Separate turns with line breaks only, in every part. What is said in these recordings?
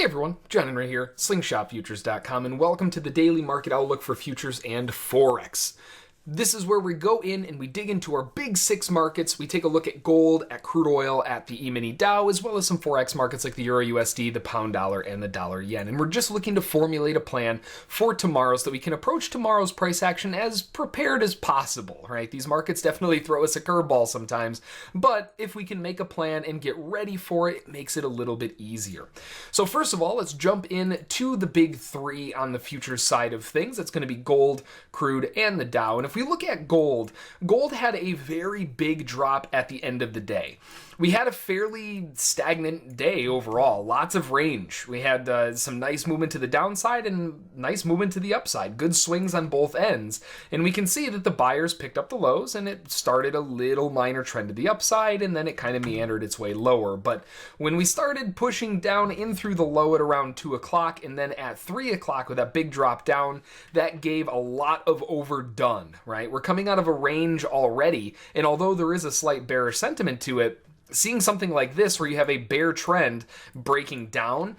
everyone, John Henry here, slingshotfutures.com, and welcome to the daily market outlook for futures and Forex. This is where we go in and we dig into our big six markets. We take a look at gold, at crude oil, at the E-mini Dow, as well as some Forex markets like the Euro USD, the pound dollar, and the dollar yen. And we're just looking to formulate a plan for tomorrow so that we can approach tomorrow's price action as prepared as possible, right? These markets definitely throw us a curveball sometimes, but if we can make a plan and get ready for it, it makes it a little bit easier. So first of all, let's jump in to the big three on the futures side of things. That's going to be gold, crude, and the Dow. And if we look at gold, gold had a very big drop at the end of the day. We had a fairly stagnant day overall, lots of range. We had some nice movement to the downside and nice movement to the upside, good swings on both ends. And we can see that the buyers picked up the lows and it started a little minor trend to the upside and then it kind of meandered its way lower. But when we started pushing down in through the low at around 2 o'clock and then at 3 o'clock with that big drop down, that gave a lot of overdone, right? We're coming out of a range already, and although there is a slight bearish sentiment to it, seeing something like this where you have a bear trend breaking down,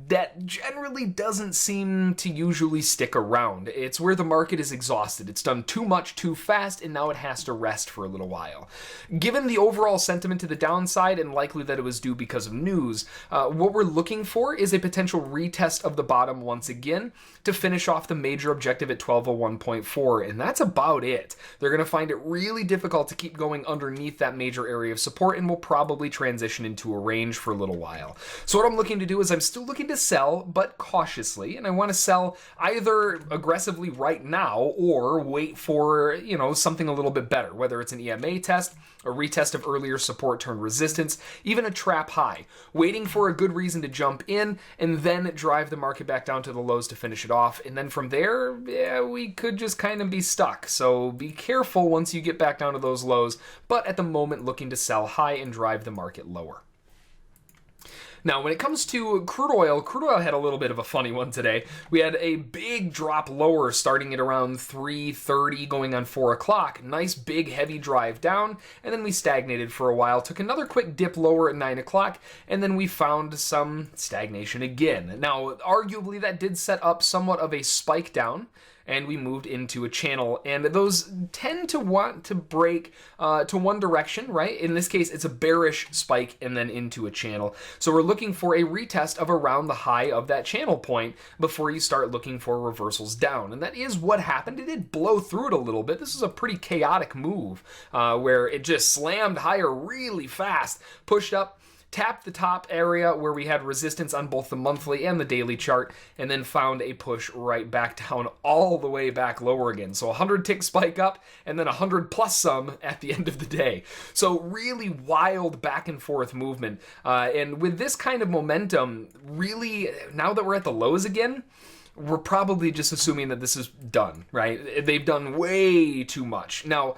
that generally doesn't seem to usually stick around. It's where the market is exhausted. It's done too much too fast, and now it has to rest for a little while. Given the overall sentiment to the downside, and likely that it was due because of news, what we're looking for is a potential retest of the bottom once again to finish off the major objective at 1201.4, and that's about it. They're going to find it really difficult to keep going underneath that major area of support, and will probably transition into a range for a little while. So what I'm looking to do is I'm still looking to sell, but cautiously, and I want to sell either aggressively right now or wait for, something a little bit better, whether it's an EMA test, a retest of earlier support turned resistance, even a trap high, waiting for a good reason to jump in and then drive the market back down to the lows to finish it off. And then from there, we could just kind of be stuck. So be careful once you get back down to those lows, but at the moment looking to sell high and drive the market lower. Now, when it comes to crude oil had a little bit of a funny one today. We had a big drop lower starting at around 3:30 going on 4 o'clock. Nice big heavy drive down, and then we stagnated for a while. Took another quick dip lower at 9 o'clock, and then we found some stagnation again. Now, arguably that did set up somewhat of a spike down, and we moved into a channel, and those tend to want to break to one direction, right? In this case, it's a bearish spike and then into a channel. So we're looking for a retest of around the high of that channel point before you start looking for reversals down. And that is what happened. It did blow through it a little bit. This is a pretty chaotic move where it just slammed higher really fast, pushed up, tapped the top area where we had resistance on both the monthly and the daily chart, and then found a push right back down all the way back lower again. So 100 tick spike up and then 100 plus some at the end of the day. So really wild back and forth movement. And with this kind of momentum, really, now that we're at the lows again, we're probably just assuming that this is done, right? They've done way too much. Now,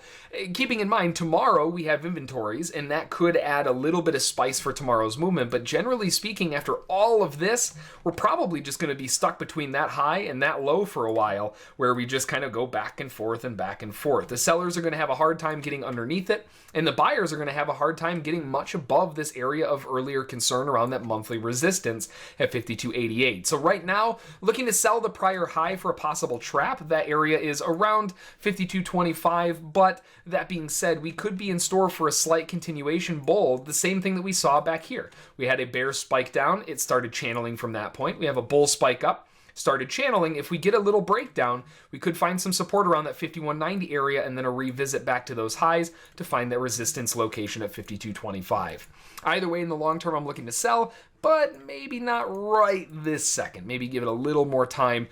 keeping in mind, tomorrow we have inventories, and that could add a little bit of spice for tomorrow's movement. But generally speaking, after all of this, we're probably just going to be stuck between that high and that low for a while, where we just kind of go back and forth and back and forth. The sellers are going to have a hard time getting underneath it, and the buyers are going to have a hard time getting much above this area of earlier concern around that monthly resistance at 52.88. So right now, looking to sell the prior high for a possible trap. That area is around 52.25, but that being said, we could be in store for a slight continuation bull, the same thing that we saw back here. We had a bear spike down, it started channeling from that point. We have a bull spike up, started channeling. If we get a little breakdown, we could find some support around that 51.90 area and then a revisit back to those highs to find that resistance location at 52.25. Either way, in the long term, I'm looking to sell, but maybe not right this second. Maybe give it a little more time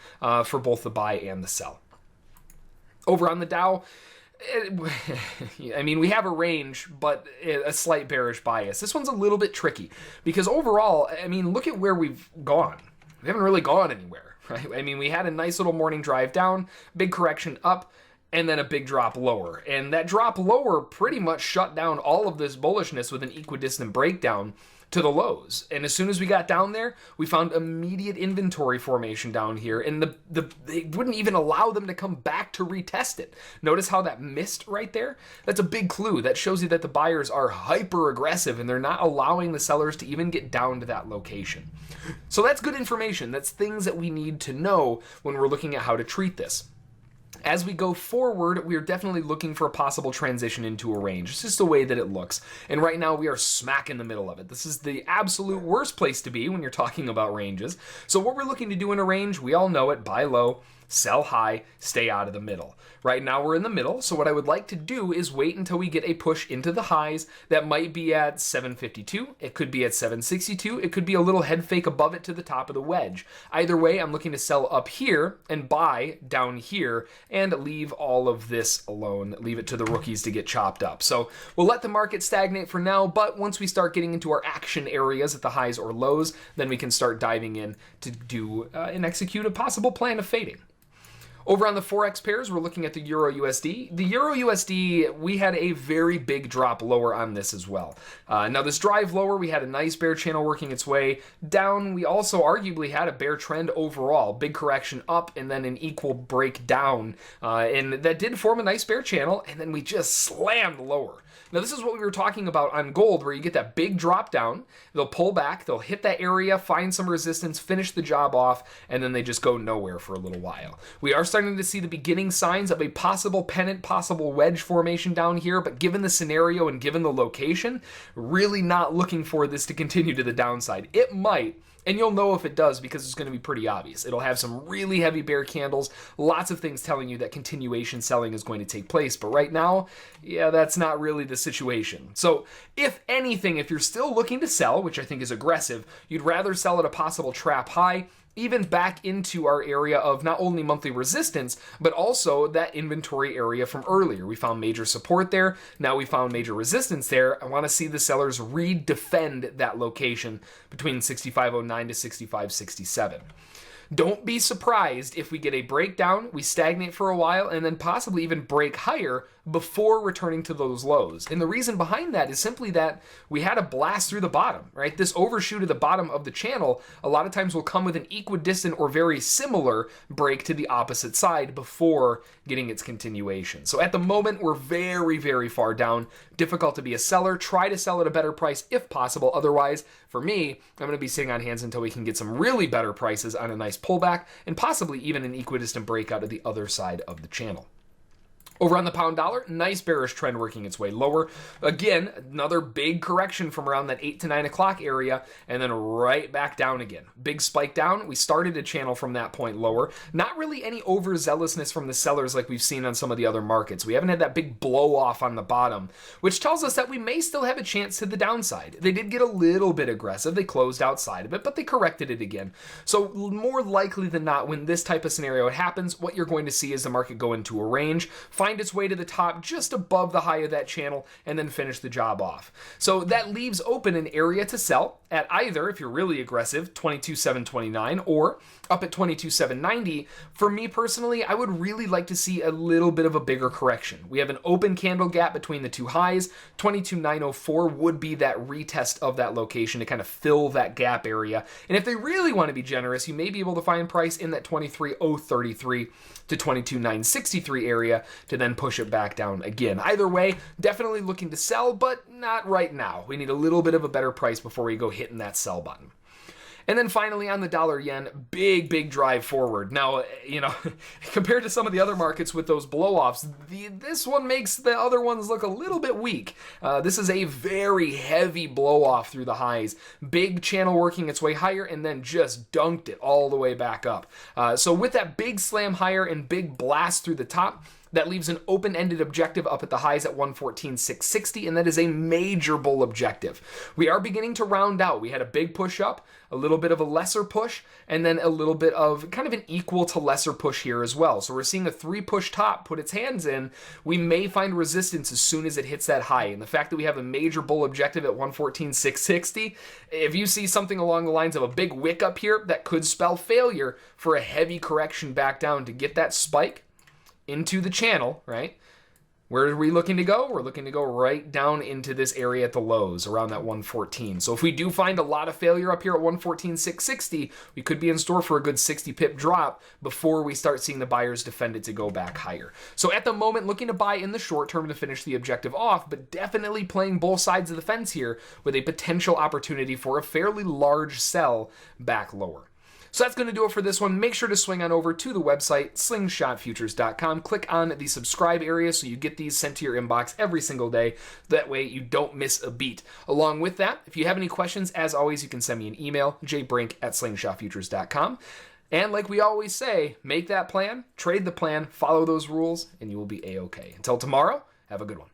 for both the buy and the sell. Over on the Dow, I mean, we have a range, but a slight bearish bias. This one's a little bit tricky because overall, I mean, look at where we've gone. We haven't really gone anywhere, right? I mean, we had a nice little morning drive down, big correction up, and then a big drop lower. And that drop lower pretty much shut down all of this bullishness with an equidistant breakdown to the lows. And as soon as we got down there, we found immediate inventory formation down here, and they wouldn't even allow them to come back to retest it. Notice how that missed right there? That's a big clue. That shows you that the buyers are hyper aggressive and they're not allowing the sellers to even get down to that location. So that's good information. That's things that we need to know when we're looking at how to treat this. As we go forward, we are definitely looking for a possible transition into a range. It's just the way that it looks. And right now we are smack in the middle of it. This is the absolute worst place to be when you're talking about ranges. So what we're looking to do in a range, we all know it: buy low, sell high, stay out of the middle. Right now we're in the middle, so what I would like to do is wait until we get a push into the highs. That might be at 752, it could be at 762, it could be a little head fake above it to the top of the wedge. Either way, I'm looking to sell up here and buy down here and leave all of this alone, leave it to the rookies to get chopped up. So we'll let the market stagnate for now, but once we start getting into our action areas at the highs or lows, then we can start diving in to do and execute a possible plan of fading. Over on the Forex pairs, we're looking at the Euro USD. The Euro USD, we had a very big drop lower on this as well. Now this drive lower, we had a nice bear channel working its way down. We also arguably had a bear trend overall. Big correction up and then an equal break down. And that did form a nice bear channel, and then we just slammed lower. Now this is what we were talking about on gold, where you get that big drop down, they'll pull back, they'll hit that area, find some resistance, finish the job off, and then they just go nowhere for a little while. We are starting to see the beginning signs of a possible pennant, possible wedge formation down here, but given the scenario and given the location, really not looking for this to continue to the downside. It might, and you'll know if it does because it's going to be pretty obvious. It'll have some really heavy bear candles, lots of things telling you that continuation selling is going to take place. But right now, yeah, that's not really the situation. So if anything, if you're still looking to sell, which I think is aggressive, you'd rather sell at a possible trap high, even back into our area of not only monthly resistance, but also that inventory area from earlier. We found major support there. Now we found major resistance there. I want to see the sellers redefend that location between 65.09 to 65.67. Don't be surprised if we get a breakdown, we stagnate for a while, and then possibly even break higher before returning to those lows. And the reason behind that is simply that we had a blast through the bottom, right? This overshoot at the bottom of the channel a lot of times will come with an equidistant or very similar break to the opposite side before getting its continuation. So at the moment, we're very, very far down. Difficult to be a seller. Try to sell at a better price if possible. Otherwise, for me, I'm going to be sitting on hands until we can get some really better prices on a nice pullback and possibly even an equidistant breakout of the other side of the channel. Over on the pound dollar, nice bearish trend working its way lower. Again, another big correction from around that 8 to 9 o'clock area, and then right back down again. Big spike down. We started a channel from that point lower. Not really any overzealousness from the sellers like we've seen on some of the other markets. We haven't had that big blow off on the bottom, which tells us that we may still have a chance to the downside. They did get a little bit aggressive. They closed outside of it, but they corrected it again. So more likely than not, when this type of scenario happens, what you're going to see is the market go into a range, find its way to the top just above the high of that channel, and then finish the job off. So that leaves open an area to sell at either, if you're really aggressive, 22,729 or up at 22,790. For me personally, I would really like to see a little bit of a bigger correction. We have an open candle gap between the two highs. 22,904 would be that retest of that location to kind of fill that gap area. And if they really want to be generous, you may be able to find price in that 23,033 to 22,963 area to then push it back down again. Either way, definitely looking to sell, but not right now. We need a little bit of a better price before we go hitting that sell button. And then finally on the dollar yen, big drive forward. Now, you know, compared to some of the other markets with those blow-offs, this one makes the other ones look a little bit weak. This is a very heavy blow-off through the highs. Big channel working its way higher and then just dunked it all the way back up. So with that big slam higher and big blast through the top, that leaves an open-ended objective up at the highs at 114,660, and that is a major bull objective. We are beginning to round out. We had a big push up, a little bit of a lesser push, and then a little bit of kind of an equal to lesser push here as well. So we're seeing a 3-push top put its hands in. We may find resistance as soon as it hits that high. And the fact that we have a major bull objective at 114,660, if you see something along the lines of a big wick up here, that could spell failure for a heavy correction back down to get that spike into the channel, right? Where are we looking to go? We're looking to go right down into this area at the lows, around that 114. So if we do find a lot of failure up here at 114,660, we could be in store for a good 60 pip drop before we start seeing the buyers defend it to go back higher. So at the moment, looking to buy in the short term to finish the objective off, but definitely playing both sides of the fence here with a potential opportunity for a fairly large sell back lower. So that's going to do it for this one. Make sure to swing on over to the website, slingshotfutures.com. Click on the subscribe area so you get these sent to your inbox every single day. That way you don't miss a beat. Along with that, if you have any questions, as always, you can send me an email, jbrink@slingshotfutures.com. And like we always say, make that plan, trade the plan, follow those rules, and you will be A-okay. Until tomorrow, have a good one.